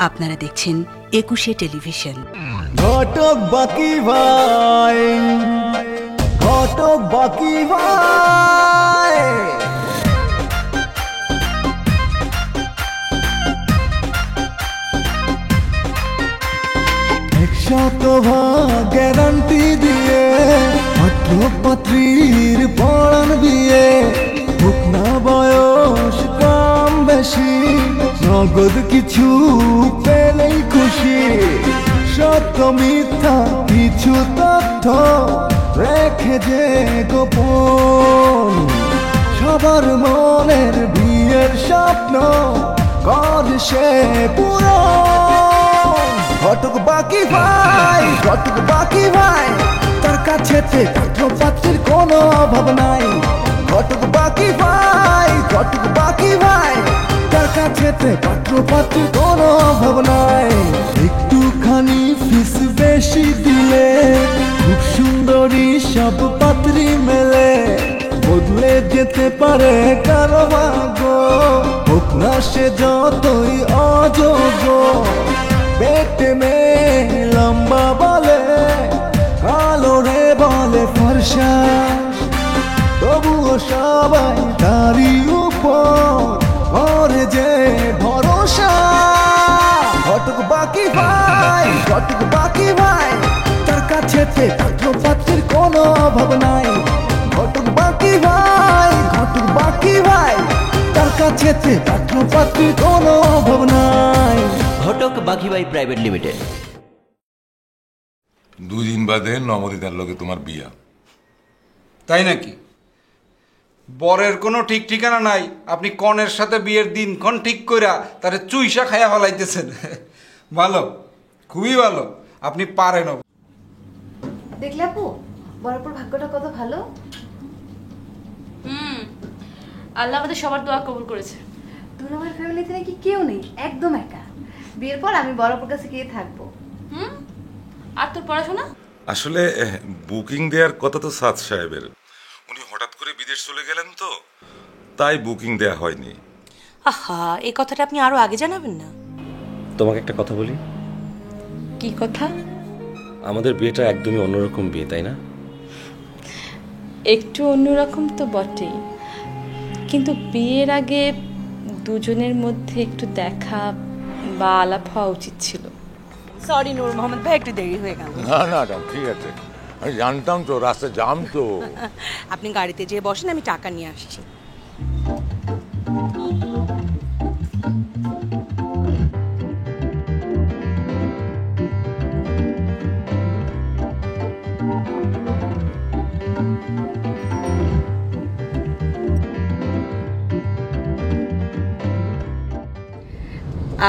আপনারা দেখছেন ২১শে টেলিভিশন। ঘটক বাকি ভাই, ঘটক বাকি ভাই, একশত ভাগ গ্যারান্টি দিয়ে পাত্র পাত্রীর পড়ান বিয়ে, হোক না বয়স কম বেশি, নগদ কিছু পেলেই খুশি। সত্য মিথ্যা কিছু তথ্য রেখে যে গোপন, সবার মনের বিয়ের স্বপ্ন করে সে পূরণ। ঘটক বাকি ভাই, ঘটক বাকি ভাই, তার কাছে পাত্র পাত্রীর কোনো অভাব নাই। ঘটক বাকি ভাই, ঘটক বাকি ভাই, তার কাছে পাত্র পাত্রীর কোনো অভাব নাই। একটুখানি ফিস বেশি দিলে খুব সুন্দরী সব পাত্রী মেলে, বদলে যেতে পারে কারো ভাগ্য, হোক না সে যতই অযোগ্য। পেটে মেয়ে লম্বা বলে, কালো রে বলে ফর্সা, তবুও সবাই তারই উপর করে যে ভরসা। ঘটক বাকি ভাই, ঘটক বাকি ভাই, তার কাছে পাত্র পাত্রীর কোনো অভাব নাই। ঘটক বাকি ভাই, ঘটক বাকি ভাই, তার কাছে পাত্র পাত্রীর কোনো অভাব নাই। ঘটক বাকি ভাই প্রাইভেট লিমিটেড। 2 দিন বাদে নবদিতার লগে তোমার বিয়া। তাই নাকি? বরের কোনো ঠিক ঠিকানা নাই, আপনি কনের সাথে বিয়ের দিন ক্ষণ ঠিক কইরা তারে চুইসা খাইয়া ফেলাইতেছেন। ভালো, খুবই ভালো, আপনি পারেন। দেখলে আপু, বরাবর ভাগ্যটা কত ভালো। আল্লাহ আমাদের সবার দোয়া কবুল করেছে। দুলাভাইয়ের ফ্যামিলিতে নাকি কেউ নেই, একদম একা। বিয়ের পর আমি বরাবর কাছে গিয়ে থাকবো। আর তোর পড়াশোনা? আসলে বুকিং দেওয়ার কথা তো সাদ সাহেবের, উনি হঠাৎ করে বিদেশ চলে গেলেন তো, তাই বুকিং দেয়া হয়নি। আহা, এই কথাটা আপনি আরো আগে জানাবেন না? তোমাকে একটা কথা বলি। কি কথা? আমাদের বিয়েটা একদমই অন্যরকম বিয়ে, তাই না? একটু অন্যরকম তো বটেই, কিন্তু বিয়ের আগে দুজনের মধ্যে একটু দেখা বা আলাপ হওয়া উচিত ছিল। সরি নূর মোহাম্মদ ভাই, একটু দেরি হয়ে গেল। না না ঠিক আছে, আমি জানতাম তো রাস্তায় জাম তো। আপনি গাড়িতে যেয়ে বসেন, আমি টাকা নিয়ে আসছি।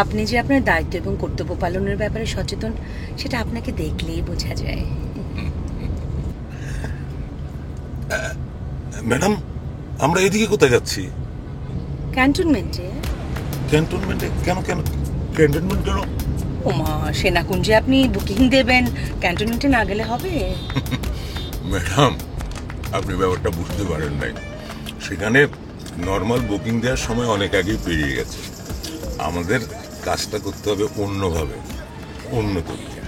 আপনি যে আপনার দায়িত্ব এবং কর্তব্য পালনের ব্যাপারে সচেতন, সেটা আপনাকে দেখলেই বোঝা যায়। ম্যাডাম, আমরা এদিকে কোথায় যাচ্ছি? ক্যান্টনমেন্টে। ক্যান্টনমেন্টে? কেন কেন ক্যান্টনমেন্ট কেন? ওমা, সেনাকুঞ্জে আপনি বুকিং দেবেন, ক্যান্টনমেন্টে না গেলে হবে? ম্যাডাম, আপনি ব্যাপারটা বুঝতে পারেন নাই। সেখানে নর্মাল বুকিং দেওয়ার সময় অনেক আগেই পেরিয়ে গেছে। আমাদের কাজটা করতে হবে অন্যভাবে, অন্য তরিকা।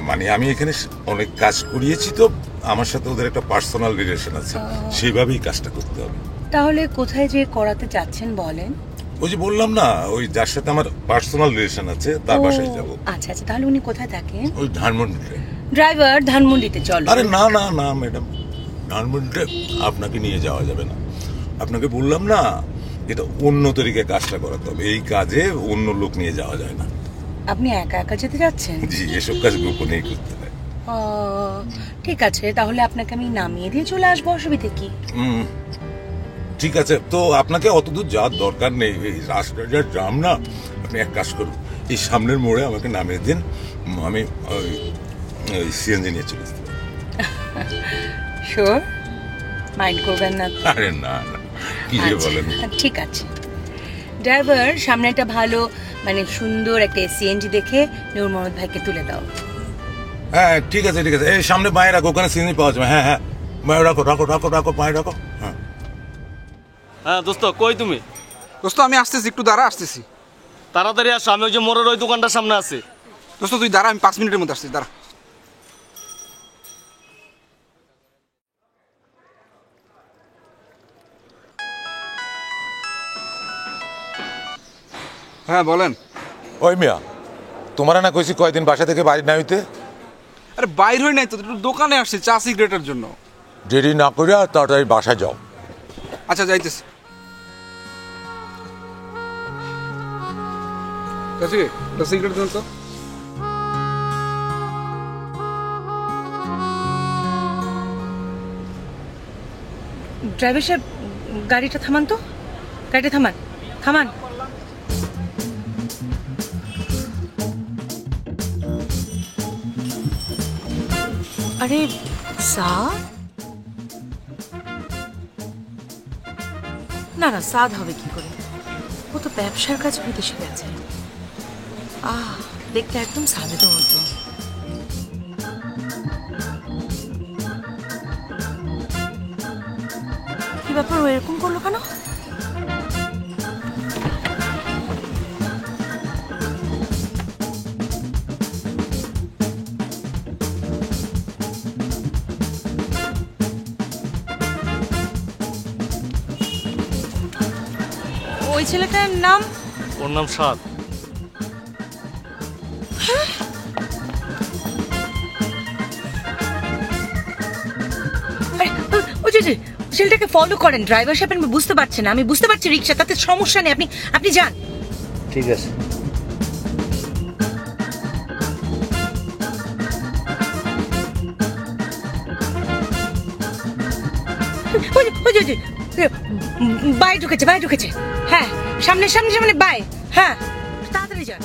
মানে আমি এখানে অনেক কাজ করিয়েছি তো, আমার সাথে ওদের একটা পার্সোনাল রিলেশন আছে, সেইভাবেই কাজটা করতে হবে। তাহলে কোথায় যে করাতে চাচ্ছেন বলেন? ওই যে বললাম না, ওই যার সাথে আমার পার্সোনাল রিলেশন আছে তার বাসায় যাব। আচ্ছা আচ্ছা, তাহলে উনি কোথায় থাকেন? ওই ধানমন্ডিতে। ড্রাইভার, ধানমন্ডিতে চলো। আরে না না না ম্যাডাম, ধানমন্ডিতে আপনাকে নিয়ে যাওয়া যাবে না। আপনাকে বললাম না, এটা অন্য তরিকায় কাজটা করাতে হবে, এই কাজে অন্য লোক নিয়ে যাওয়া যায় না। আপনি একা একা যেতে যাচ্ছেন? জি, এসব কাজ গোপনেই করতে হয়। ঠিক আছে, তাহলে আপনাকে আমি নামিয়ে দিয়ে চলে আসবো, অসুবিধে কি? ঠিক আছে, তো আপনাকে অতদূর যাওয়ার দরকার নেই, এই রাস্তাটা যা জাম না। আপনি এক কাজ করুন, এই সামনের মোড়ে আমাকে নামিয়ে দিন, আমি সিএনজি নিয়ে চলে আসতে পারি। শিওর? মাইন্ড করবেন না? আরে না না, কি যে বলেন। ঠিক আছে, ড্রাইভার সামনে একটা ভালো মানে সুন্দর একটা সিএনজি দেখে নূর মোহাম্মদ ভাইকে তুলে দাও। হ্যাঁ ঠিক আছে ঠিক আছে, এই সামনে পায়ে রাখো, ওখানে সিএনজি পাওয়া যাবে। হ্যাঁ হ্যাঁ, পায়ে রাখো রাখো রাখো রাখো, পায়ে রাখো। হ্যাঁ হ্যাঁ দোস্ত, কই তুমি? দোস্ত আমি আসতেছি, একটু দাঁড়া, আসতেছি। তাড়াতাড়ি আসো, আমি ওই যে মোড়ের ওই দোকানটার সামনে আছি। দোস্ত তুই দাঁড়া, আমি 5 মিনিটের মধ্যে আসছি, দাঁড়া। হ্যাঁ বলেন। ওই মিয়া, তোমার না কইছি কয়দিন বাসা থেকে বাইরে না হইতে? আরে বাইর হই নাই তো, একটু দোকানে আসছি চা সিগারেটের জন্য। দেরি না করিয়া তাড়াতাড়ি বাসায় যাও। আচ্ছা যাইতেছি। সিগারেট দেন তো। ড্রাইভার সাহেব, গাড়িটা থামান তো, গাড়িটা থামান, থামান। আরে সাদ? না না, সাদ হবে কি করে? ও তো ব্যবসার কাজ বিদেশে গেছে। দেখতে একদম সাদের মতো। কি ব্যাপার, ও এরকম করলো কেন? ওই ছেলেটার নাম? ওর নাম সাদ। ছেলেটাকে ফলো করেন ড্রাইভার সাহেব, আমি বুঝতে পারছেন না। আমি বুঝতে পারছি রিক্সা, তাতে সমস্যা নেই, আপনি যান। ঠিক আছে। বাই ঢুকেছে। হ্যাঁ, সামনে বাই। হ্যাঁ, তাড়াতাড়ি যান।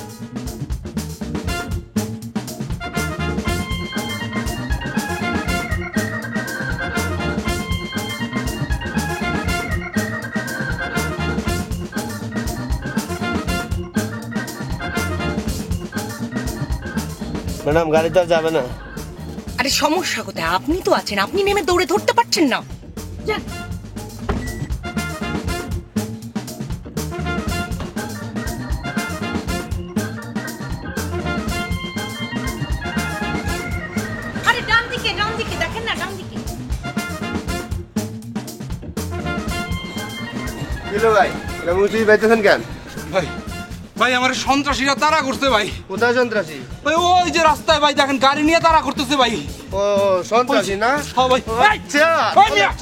ম্যাডাম, গাড়ি তো যাবে না। আরে সমস্যা কোথায়? আপনি তো আছেন, আপনি নেমে দৌড়ে ধরতে পারছেন না। যান। আরে ডান দিকে দেখেন না, ডান দিকে। কিলো ভাই, তুই বেঁচেছেন কেন? ভাই আমার সন্ত্রাসীরা তাড়া করছে ভাই। কোথায় সন্ত্রাসী? ভাই ওই যে রাস্তায় ভাই দেখেন, গাড়ি নিয়ে তাড়া করতেছে ভাই। ও সন্ত্রাসী না? হ্যাঁ ভাই।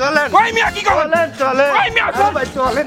চলেন। ভাই মিয়া কি করেন? চলেন। ভাই মিয়া ভাই চলেন।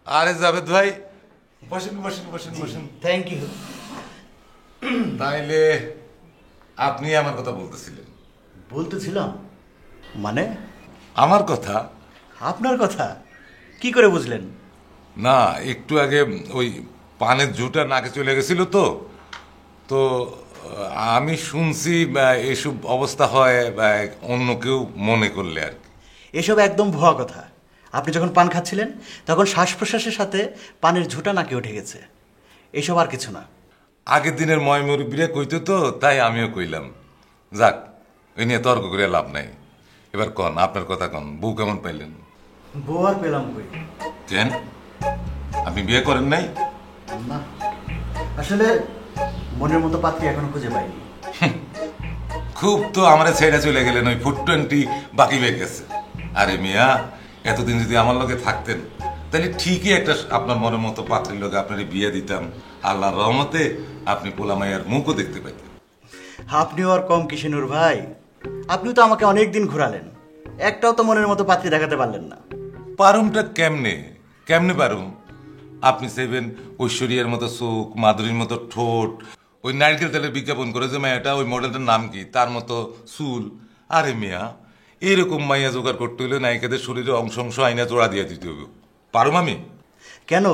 আরে জাভেদ ভাই, বসেন। Thank you. তাইলে আপনি আমার কথা বলতেছিলেন? বলতেছিলাম মানে? আমার কথা? আপনার কথা কি করে বুঝলেন? না, একটু আগে ওই পানের ঝুটা নাকে চলে গেছিল তো আমি শুনছি এসব অবস্থা হয় অন্য কেউ মনে করলে আর কি। এসব একদম ভুয়া কথা। আপনি যখন পান খাচ্ছিলেন তখন শ্বাস প্রশ্বাসের সাথে পানের ঝুটা নাকে উঠে গেছে, এসব আর কিছু না। আগের দিনের ময়মুরব্বীরা কইতো তো, তাই আমিও কইলাম। যাক, ওই নিয়ে তর্ক করে লাভ নাই। এবার কন, আপনার কথা কন, বউ কেমন পাইলেন? বউ আর পেলাম কই। কেন, আপনি বিয়ে করেন নাই? না, আসলে মনের মতো পাত্রী এখনো খুঁজে পাইনি। খুব তো আমার ছেড়ে চলে গেলেন, ওই 420 বাকি বের গেছে। আরে মিয়া, এতদিন যদি আমার লগে থাকতেন তাহলে ঠিকই একটা আপনার মনের মতো পাত্রীর লগে আপনার বিয়ে দিতাম। আল্লাহর রহমতে আপনি পোলা মাইয়ার মুখও দেখতে পাইতেন। আপনিও আর কম কিশোর ভাই, আপনিও তো আমাকে অনেক দিন ঘোরালেন, একটাও তো মনের মতো পাত্রী দেখাতে পারলেন না। পারুমটা কেমনে পারুম? আপনি চাইবেন ঐশ্বরিয়ার মতো চোখ, মাধুরীর মতো ঠোঁট, ওই নারকেল তেলের বিজ্ঞাপন করে যে মায়াটা, ওই মডেলটার নাম কি, তার মতো চুল। আরে মিয়া, এরকম মাইয়া জোগাড় করতে হলে নায়িকাদের শরীরে অংশ আইনা জোড়া দিয়ে দিতে হবে। পারুম আমি? কেন,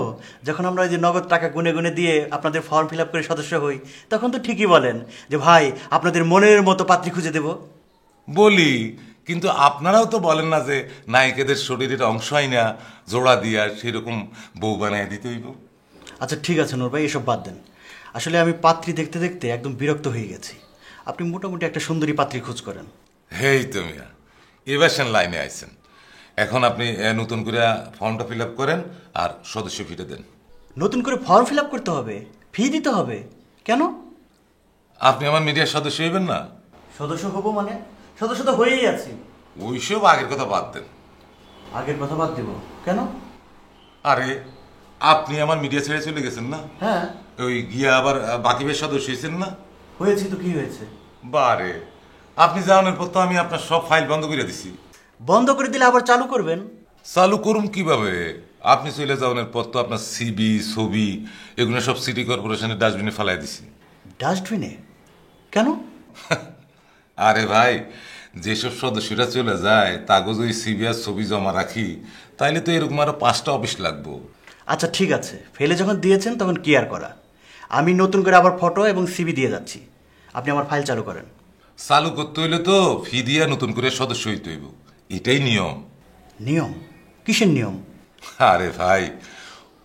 যখন আমরা ওই যে নগদ টাকা গুনে গুনে দিয়ে আপনাদের ফর্ম ফিল আপ করে সদস্য হই, তখন তো ঠিকই বলেন যে ভাই আপনাদের মনের মতো পাত্রী খুঁজে দেব। বলি, কিন্তু আপনারাও তো বলেন না যে নায়িকাদের শরীরের অংশ হয় না জোড়া দিয়া সেরকম বউ বানায় দিতে হইব। আচ্ছা ঠিক আছে নূর ভাই, এসব বাদ দেন। আসলে আমি পাত্রী দেখতে দেখতে একদম বিরক্ত হয়ে গেছি। আপনি মোটামুটি একটা সুন্দরী পাত্রী খোঁজ করেন। হেই তো মিয়া, এবার সেন লাইনে আইছেন। এখন আপনি নতুন করে ফর্মটা ফিল আপ করেন আর সদস্য ফিরে দেন। নতুন করে ফর্ম ফিল আপ করতে হবে, ফি দিতে হবে? কেন? আপনি আমার মিডিয়ার সদস্য হইবেন না? সদস্য হবো মানে? সদস্য তো হয়েই আছি। ওইসব আগের কথা বাদ দেন। আগের কথা বাদ দিব কেন? আরে আপনি আমার মিডিয়া ছেড়ে চলে গেছেন না? হ্যাঁ। ওই গিয়া আবার বাকিবের সদস্য হয়েছেন না? হয়েছি তো, কি হয়েছে? বারে, আপনি যাওয়ানোর পর তো আমি আপনার সব ফাইল বন্ধ করে দিছি। বন্ধ করে দিলে আবার চালু করবেন? চালু করুন কিভাবে? আপনি চলে যাওয়ানোর পর তো আপনার সিবি ছবি এগুলো সব সিটি কর্পোরেশনের ডাস্টবিনে ফেলাই দিছি। ডাস্টবিনে? কেন? আরে ভাই, যেসব সদস্যরা চলে যায় কাগজ ওই সিবি আর ছবি জমা রাখি, তাইলে তো এরকম আরো 5টা অফিস লাগবো। আচ্ছা ঠিক আছে, ফেলে যখন দিয়েছেন তখন কি আর করা। আমি নতুন করে আবার ফটো এবং সিবি দিয়ে যাচ্ছি, আপনি আমার ফাইল চালু করেন। চালু করতে হইলে তো ফি দিয়া নতুন করে সদস্য হইতে হইব, এটাই নিয়ম। নিয়ম? কিসের নিয়ম? আরে ভাই,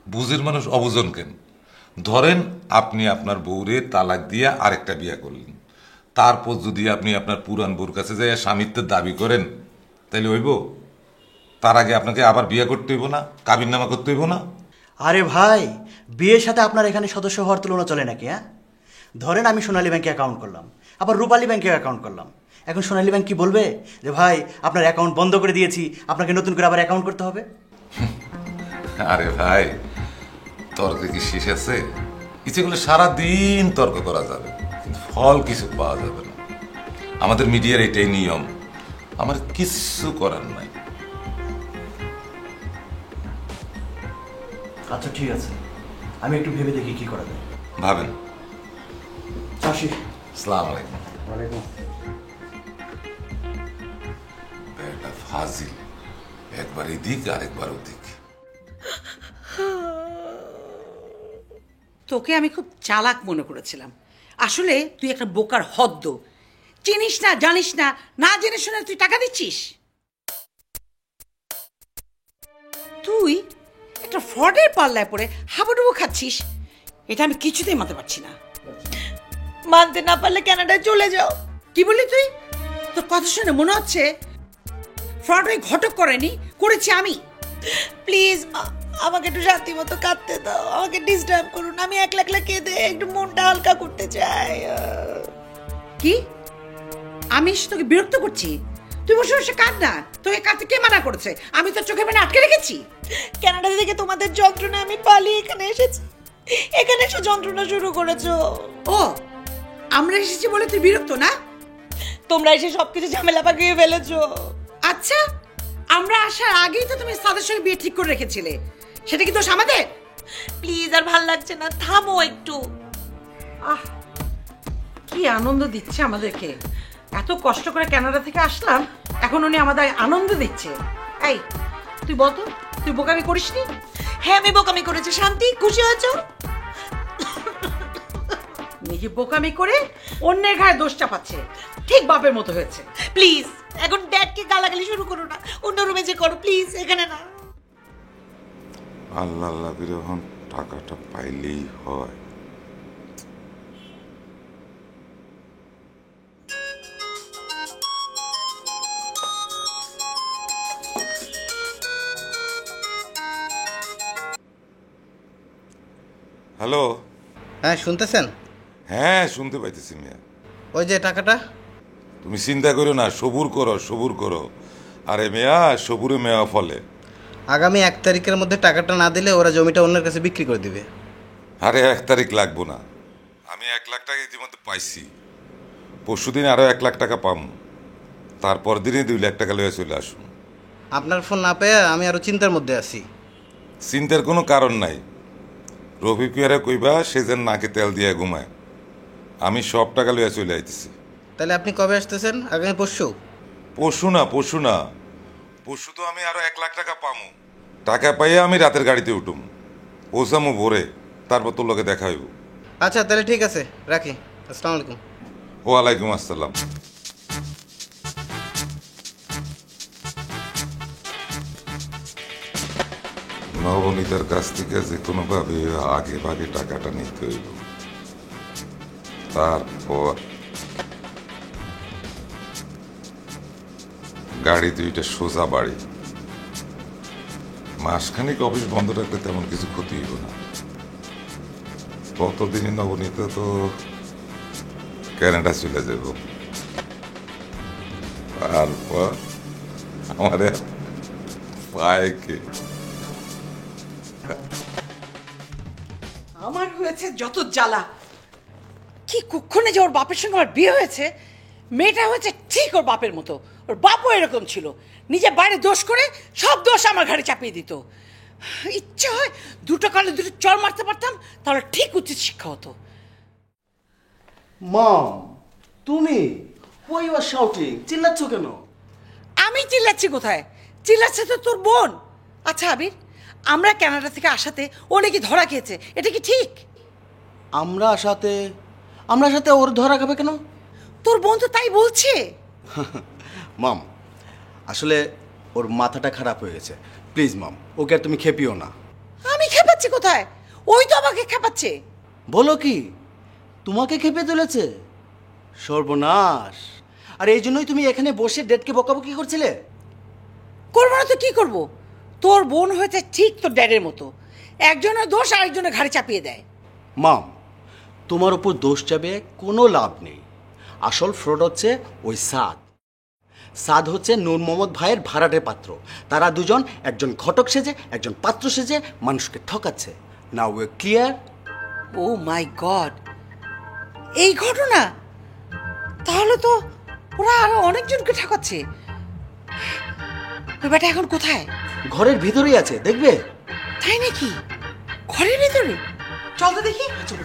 বুঝের মানুষ অবুঝন কেন? ধরেন আপনি আপনার বউরে তালাক দিয়া আরেকটা বিয়া করলেন, তারপর যদি আপনি আপনার পুরান বউর কাছে যাই স্বামিত্বের দাবি করেন, তাইলে হইব? তার আগে আপনাকে আবার বিয়ে করতে হইব না? কাবিননামা করতে হইব না? আরে ভাই, বিয়ের সাথে আপনার এখানে সদস্য হওয়ার তুলনা চলে নাকি? হ্যাঁ, ধরেন আমি সোনালী ব্যাংকে অ্যাকাউন্ট করলাম, আবার রূপালী ব্যাংকে অ্যাকাউন্ট করলাম। এখন সোনালী ব্যাংক কি বলবে যে ভাই আপনার অ্যাকাউন্ট বন্ধ করে দিয়েছি, আপনাকে নতুন করে আবার অ্যাকাউন্ট করতে হবে? আরে ভাই, তর্কে কি শেষ আছে? ইচ্ছে করলে সারাদিন তর্ক করা যাবে, কিন্তু ফল কিছু পাওয়া যাবে না। আমাদের মিডিয়ার এটাই নিয়ম, আমার কিছু করার নাই। আচ্ছা ঠিক আছে, আমি একটু ভেবে দেখি কি করা যায়। ভাবেন। চাষি, আসসালামু আলাইকুম। একটা ফাজিল, একবার এদিক আরেকবার ওদিক। তোকে আমি খুব চালাক মনে করেছিলাম, আসলে তুই একটা বোকার হদ্দ। চিনিস না, জানিস না, না জেনে শুনে তুই টাকা দিচ্ছিস। তুই একটা ফ্রডের পাল্লায় পড়ে হাবুডুবু খাচ্ছিস, এটা আমি কিছুতেই মানতে পারছি না। মানতে না পারলে কানাডায় চলে যাও। কি বললি তুই? তোর কথা শুনে মনে হচ্ছে ফ্রড ওই ঘটক করেনি, করেছি আমি। প্লিজ আমাকে একটু শান্তি মতো কাঁদতে দাও, আমাকে ডিস্টার্ব করুন, আমি একলা একলা কেঁদে একটু মনটা হালকা করতে চাই। কি? আমি এসে তোকে বিরক্ত করছি? তুই বসে বসে কাঁদ না, তোকে কাঁদতে কে মানা করেছে? আমি তোর চোখে মানে আটকে রেখেছি? কানাডা থেকে তোমাদের যন্ত্রণা আমি পালিয়ে এখানে এসেছি, এখানে এসে যন্ত্রণা শুরু করেছো। ও, আমরা এসেছি বলে তুই বিরক্ত না? তোমরা এসে সবকিছু ঝামেলা পাকিয়ে ফেলেছো। আচ্ছা, আমরা আসার আগেই তো তুমি সাদের সঙ্গে বিয়ে ঠিক করে রেখেছিলে, সেটা কি দোষ আমাদের? প্লিজ, আর ভাল লাগছে না, থামো একটু। আহ, কি আনন্দ দিচ্ছে আমাদেরকে। এত কষ্ট করে কানাডা থেকে আসলাম, এখন উনি আমাদের আনন্দ দিচ্ছে। এই তুই বল তো, তুই বোকামি করিসনি? হ্যাঁ আমি বোকামি করেছি। শান্তি, খুশি হয়েছো? নিজে বোকামি করে অন্যের ঘাড়ে দোষ চাপাচ্ছে, ঠিক বাপের মতো হয়েছে। প্লিজ এখন ড্যাডকে গালাগালি শুরু করো না, অন্য রুমে যে করো প্লিজ, এখানে না। আল্লাহ আল্লাহ করে এখন টাকাটা পাইলেই হয়। হ্যালো। হ্যাঁ শুনতেছেন? হ্যাঁ শুনতে পাইতেছি মিয়া। ওই যে টাকাটা। তুমি চিন্তা করো না, সবুর করো সবুর করো। আরে মেয়া, সবুরে মেয়া ফলে। আগামী 1 তারিখের মধ্যে টাকাটা না দিলে ওরা জমিটা অন্যের কাছে বিক্রি করে দিবে। আরে 1 তারিখ লাগবো না, আমি 1 লাখ টাকা ইতিমধ্যে পাইছি। পরশুদিন আরো 1 লাখ টাকা পাম, তারপর দিনে 2 লাখ টাকা লয়ে চলে আসুন। আপনার ফোন না পেয়ে আমি আরো চিন্তার মধ্যে আছি। চিন্তার কোনো কারণ নাই। রফিকুয়ারে কইবা সে যেন নাকে তেল দিয়ে ঘুমায়। আমি সব টাকা লইয়া চলে আইতেছি। তাহলে আপনি কবে আসতেছেন? আগামী পরশু? পরশু না, পরশু তো আমি আরো 1 লাখ টাকা পামু। টাকা পাইয়া আমি রাতের গাড়িতে উঠুম, পৌঁছামো ভোরে, তারপর তোর লোকে দেখা হইব। আচ্ছা তাহলে ঠিক আছে, রাখি। আসসালামু আলাইকুম। ওয়ালাইকুম আসসালাম। নবনীতার কাছ থেকে যে কোনোভাবে আগে ভাগে টাকাটা নিতে হইব, তারপর গাড়ি দুইটা সোজা বাড়ি। মাসখানিক অফিস বন্ধ রাখলে তেমন কিছু ক্ষতি হইব না। ততদিনে নবনীতা তো ক্যানাডা চলে যাব, তারপর আমার পায়ে কে। আমার হয়েছে যত জ্বালা, কি কুক্ষণে যে ওর বাপের সঙ্গে আমার বিয়ে হয়েছে। মেয়েটা হয়েছে ঠিক ওর বাপের মতো, ওর বাপও এরকম ছিল, নিজে বাইরে দোষ করে সব দোষ আমার ঘাড়ে চাপিয়ে দিত। ইচ্ছা হয় দুটো কালে দুটো চর মারতে পারতাম, তাহলে ঠিক উচিত শিক্ষা হতো। মম, তুমি why you are shouting? চিল্লাচ্ছ কেন? আমি চিল্লাচ্ছি কোথায়? চিল্লাচ্ছে তো তোর বোন। আচ্ছা আবির, আমরা কানাডা থেকে আসাতে ও নাকি ধরা খেয়েছে, এটা কি ঠিক? আমরা সাথে ওর ধরা খাবে কেন? তোর বোন তো তাই বলছে। মম, আসলে ওর মাথাটা খারাপ হয়ে গেছে। প্লিজ মম, ওকে আর তুমি খেপিও না। আমি খেপাচ্ছি কোথায়? ওই তো আমাকে খেপাচ্ছে। বলো কি, তোমাকে খেপে তুলেছে? সর্বনাশ! আর এই জন্যই তুমি এখানে বসে ডেটকে বকাবকি করছিলে? করবো না তো কি করব? তোর বোন হয়েছে ঠিক তোর ড্যাডের মতো, একজনের দোষ আরেকজনের ঘাড়ে চাপিয়ে দেয়। মাম, তোমার ওপর দোষ যাবে কোনো লাভ নেই। আসল ফ্রড হচ্ছে ওই সাদ হচ্ছে নূর মোহাম্মদ ভাইয়ের ভাড়াটে পাত্র। তারা দুজন, একজন ঘটক সেজে একজন পাত্র সেজে মানুষকে ঠকাচ্ছে। Now we clear? Oh my God, এই ঘটনা! তাহলে তো ওরা আরো অনেকজনকে ঠকাচ্ছে। ওই বেটা এখন কোথায়? ঘরের ভিতরেই আছে, দেখবে? তাই নাকি? ঘরের ভিতরে? চল তো দেখি। চল।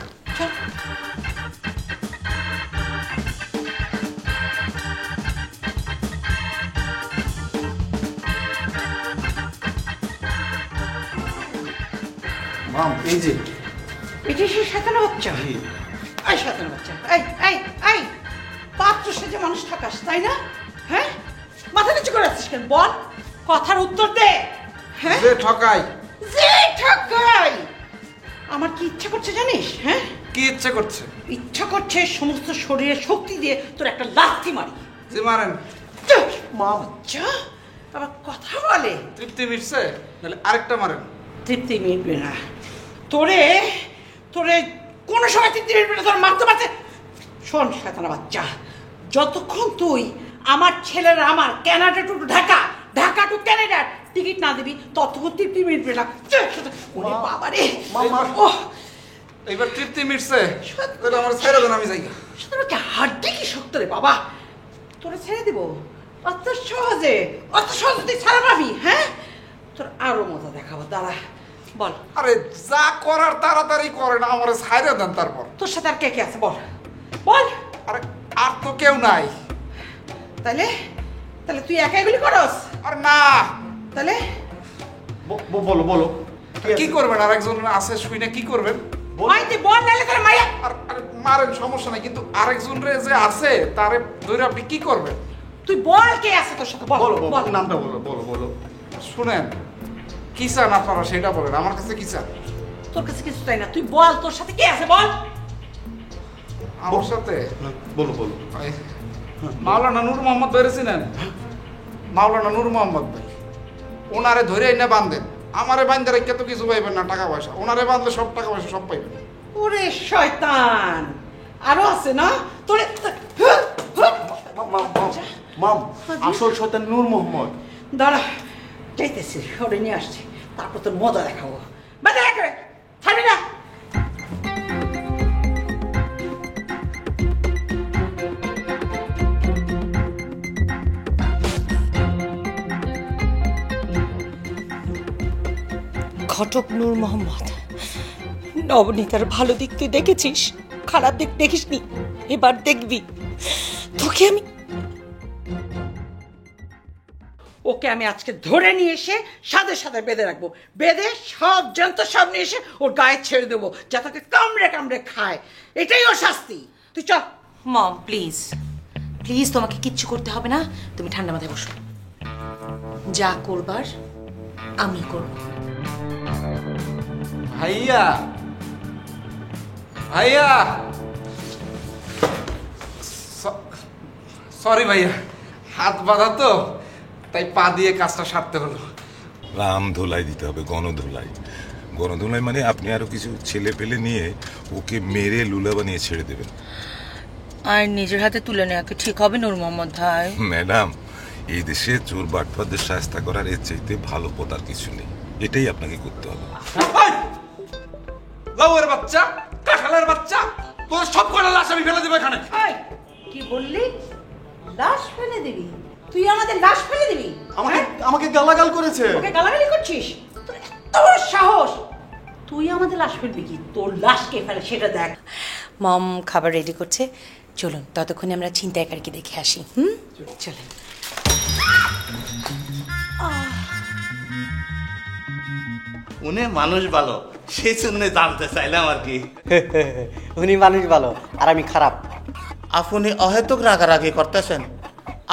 মাম, এই যে এটা সেই শয়তানের বাচ্চা। এই শয়তানের বাচ্চা, এই পাত্র সেজে মানুষ ঠকাস, তাই না? হ্যাঁ, মাথা নিচু করে আছিস কেন? বল, কথার উত্তর দে। হ্যাঁ, যে ঠকাই। আমার কি ইচ্ছা করছে জানিস? হ্যাঁ, কি ইচ্ছে করছে? ইচ্ছা করছে সমস্ত শরীরে শক্তি দিয়ে তোর একটা লাথি মারি। যে মারেন। মাম, যা আবার কথা বলে। তৃপ্তি মিটছে, নাহলে আরেকটা মারেন। তৃপ্তি মিটবে না। তোরে কোনো সময় তৃপ্তি মিটবে না, তোর মারতে পারছে। শোন শয়তানা বাচ্চা, যতক্ষণ তুই আমার ছেলের আমার কানাডা টু ঢাকা টু কানাডার টিকিট না দিবি, ততক্ষণ তৃপ্তি মিটবে না। ওরে বাবা রে, এইবার তৃপ্তি মিটছে, তাহলে আমার ছেড়ে দেন, আমি যাই। তোর কি হাড্ডি কি শক্ত রে বাবা? তোরে ছেড়ে দিব অত সহজে তুই ছাড়া পাবি? হ্যাঁ, তোর আরো মজা দেখাবো, দাঁড়া। বল। আরে যা করার তাড়াতাড়ি করে না, আমার ছাইরে দেন। তারপর তোর সাথে আর কে কে আছে বল। আরে আর তো কেউ নাই। তাহলে তুই একা এগুলি করস? আর না। তাহলে বলো কি করবেন? আর একজন আছে, শুই না, কি করবেন? বল নাইলে তোর মাইয়া। আর মারেন, সমস্যা নাই, কিন্তু আরেকজন রে যে আছে তারে ধরে আপনি কি করবেন? তুই বল কে আছে তোর সাথে, বল। নামটা বলো। শুনেন, কি চান আপনারা সেটা বলেন। আমার কাছে কি চান? তোর কাছে কিছু চাই না, তুই বল তোর সাথে কে আছে বল। আমার সাথে বলো। মাওলানা নূর মোহাম্মদ ধরেছিলেন? মাওলানা নূর মোহাম্মদ ভাই, ওনারে ধরে এনে বাঁধেন। আমারে বাঁধতে রেখে তো কিছু পাইবেন না, টাকা পয়সা। ওনারে বাঁধলে সব টাকা পয়সা সব পাইবেন। ওরে শয়তান, আরো আছে না তোরে? মাম, আসল শয়তান নূর মোহাম্মদ। দাঁড়া, যাইতেছি, ওরে নিয়ে আসছি, তারপর তোর মজা দেখাবো। থাকবি না? ঘটক নূর মোহাম্মদ, নবনীতার ভালো দিক তুই দেখেছিস, খারাপ দিক দেখিসনি। এবার দেখবি তোকে আমি। ওকে আমি আজকে ধরে নিয়ে এসে সাথে সাথে বেঁধে রাখবো, বেঁধে সব যন্ত্র সব নিয়ে এসে ওর গায়ে ছেড়ে দেবো, যাতে ওকে কামড়ে কামড়ে খায়। এটাই ওর শাস্তি। তুই চল। মম প্লিজ প্লিজ, তোমাকে কিচ্ছু করতে হবে না, তুমি ঠান্ডা মাথায় বসো। যা করবার আমি করব। ভাইয়া ভাইয়া, সরি ভাইয়া, হাত বাঁধা তো তাই পা দিয়ে কাজটা সারতে হলো। রাম ধোলাই দিতে হবে, গণধোলাই। গণধোলাই মানে আপনি আরো কিছু ছেলে পেলে নিয়ে ওকে মেরে লুলা বানিয়ে ছেড়ে দেবেন। আর নিজের হাতে তুলে নেওয়া কি ঠিক হবে নূর মোহাম্মদ ভাই? ম্যাডাম, এই দেশে চোর বাটপারদের শাস্তি করার এর চাইতে ভালো পথ আর কিছু নেই। এটাই আপনাকে করতে হবে। লাউয়ের বাচ্চা, কাঁঠালের বাচ্চা, তোর সব কটা লাশ আমি ফেলে দেবো এখানে। কি বললি? লাশ ফেলে দিবি? তুই আমাদের লাশ ফেলে দিবি? আমাকে গালাগাল করেছে। ওকে গালাগালি করছিস? তোর এত বড় সাহস! তুই আমাদের লাশ ফেলবি কি? তোর লাশ কে ফেলে সেটা দেখ। মম খাবার রেডি করছে, চলুন ততক্ষণে আমরা ছিনতাইকারীকে দেখে আসি। চলেন। উনি মানুষ ভালো, সেই জন্য জানতে চাইলাম আর কি। উনি মানুষ ভালো আর আমি খারাপ। আপনি অহেতুক রাগারাগি করতেছেন,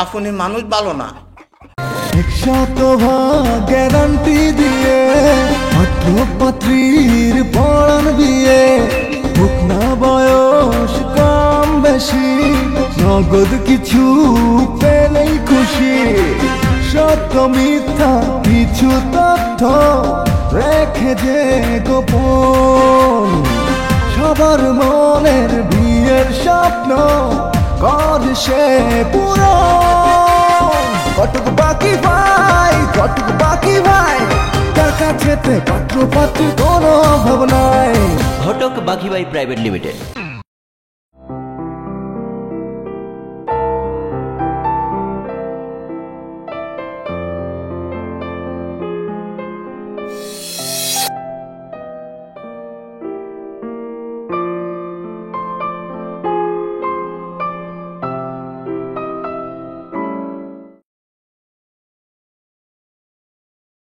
আপনি মানুষ ভালো না। 100% গ্যারান্টি দিয়ে পাত্রীর পড়ান বিয়ে, হোক না বয়স কম বেশি, নগদ কিছু পেলেই খুশি। সত্য মিথ্যা কিছু তথ্য রেখে যে গোপন, সবার মনের বিয়ের স্বপ্ন কর সে পূরণ। কটক বাকি ভাই, কটক বাকি ভাই, তার কাছেতে পাত্র পাত্রীর কোনো অভাব নাই। ঘটক বাকি ভাই প্রাইভেট লিমিটেড।